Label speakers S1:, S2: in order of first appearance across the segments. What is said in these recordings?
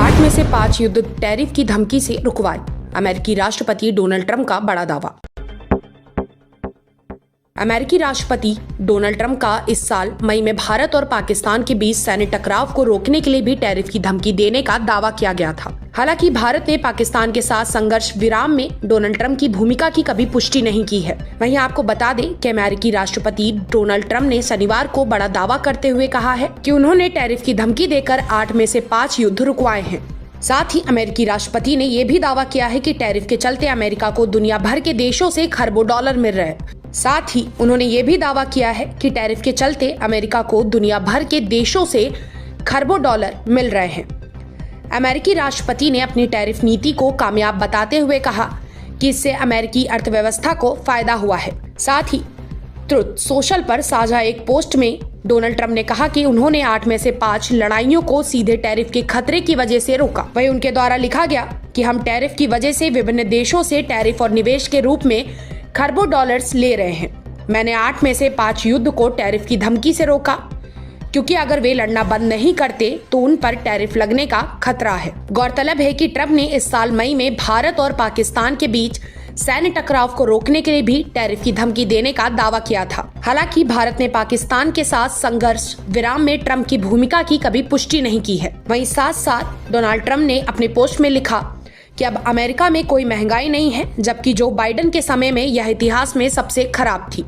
S1: 8 में से 5 युद्ध टैरिफ की धमकी से रुकवाए। अमेरिकी राष्ट्रपति डोनाल्ड ट्रंप का बड़ा दावा। अमेरिकी राष्ट्रपति डोनाल्ड ट्रंप का इस साल मई में भारत और पाकिस्तान के बीच सैन्य टकराव को रोकने के लिए भी टैरिफ की धमकी देने का दावा किया गया था। हालांकि भारत ने पाकिस्तान के साथ संघर्ष विराम में डोनाल्ड ट्रंप की भूमिका की कभी पुष्टि नहीं की है। वहीं आपको बता दें कि अमेरिकी राष्ट्रपति डोनाल्ड ट्रंप ने शनिवार को बड़ा दावा करते हुए कहा है कि उन्होंने टैरिफ की धमकी देकर 8 में से 5 युद्ध रुकवाए हैं। साथ ही अमेरिकी राष्ट्रपति ने यह भी दावा किया है कि टैरिफ के चलते अमेरिका को दुनिया भर के देशों से खरबों डॉलर मिल रहे हैं। साथ ही उन्होंने ये भी दावा किया है कि टैरिफ के चलते अमेरिका को दुनिया भर के देशों से खरबों डॉलर मिल रहे हैं। अमेरिकी राष्ट्रपति ने अपनी टैरिफ नीति को कामयाब बताते हुए कहा कि इससे अमेरिकी अर्थव्यवस्था को फायदा हुआ है। साथ ही ट्रुथ सोशल पर साझा एक पोस्ट में डोनाल्ड ट्रंप ने कहा कि उन्होंने 8 में से 5 लड़ाइयों को सीधे टैरिफ के खतरे की वजह से रोका। वहीं उनके द्वारा लिखा गया कि हम टैरिफ की वजह से विभिन्न देशों से टैरिफ और निवेश के रूप में खरबों डॉलर्स ले रहे हैं। मैंने 8 में से 5 युद्ध को टैरिफ की धमकी से रोका, क्योंकि अगर वे लड़ना बंद नहीं करते तो उन पर टैरिफ लगने का खतरा है। गौरतलब है कि ट्रंप ने इस साल मई में भारत और पाकिस्तान के बीच सैन्य टकराव को रोकने के लिए भी टैरिफ की धमकी देने का दावा किया था। हालांकि भारत ने पाकिस्तान के साथ संघर्ष विराम में ट्रंप की भूमिका की कभी पुष्टि नहीं की है। वहीं साथ साथ डोनाल्ड ट्रंप ने अपने पोस्ट में लिखा कि अब अमेरिका में कोई महंगाई नहीं है, जबकि जो बाइडेन के समय में यह इतिहास में सबसे खराब थी।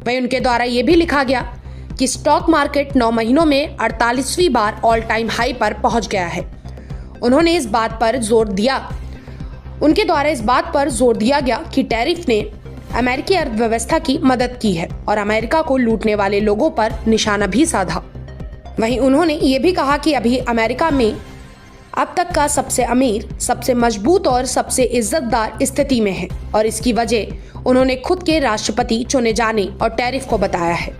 S1: वहीं उनके द्वारा ये भी लिखा गया कि स्टॉक मार्केट 9 महीनों में 48वीं बार ऑल टाइम हाई पर पहुंच गया है। उन्होंने इस बात पर जोर दिया गया कि टैरिफ ने अमेरिकी अर्थव्यवस्था की मदद की है और अमेरिका को लूटने वाले लोगों पर निशाना भी साधा। वहीं उन्होंने ये भी कहा कि अभी अमेरिका में अब तक का सबसे अमीर, सबसे मजबूत और सबसे इज्जतदार स्थिति में है और इसकी वजह उन्होंने खुद के राष्ट्रपति चुने जाने और टैरिफ को बताया है।